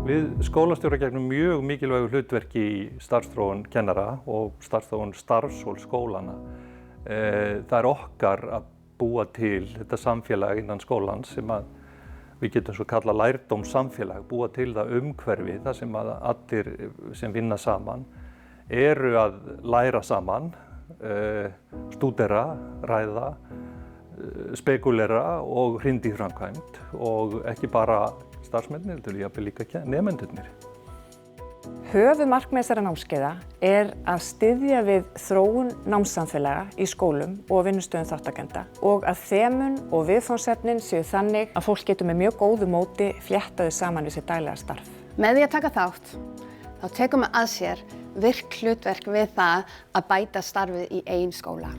Við skólastjórar gegnum mjög mikilvægu hlutverki í starfsþróun kennara og starfsþróun starfsfólks skólana. Það okkar að búa til þetta samfélag innan skólans sem við getum svo kallað lærdómssamfélag, búa til það umhverfi þar sem allir sem vinna saman eru að læra saman, stúdera, ræða, spekulera og hrinda í framkvæmd og ekki bara starfsmennirnir, heldur jafnvel líka nemendurnir. Höfuðmarkmið þessara námskeiða að styðja við þróun námssamfélaga í skólum og vinnustöðum þátttakenda og að þemun og viðfangsefnin séu þannig að fólk getur með mjög góðu móti fléttað þau saman við sitt daglega starf. Með því að taka þátt, þá tekur maður að sér virk hlutverk við það að bæta starfið í eigin skóla.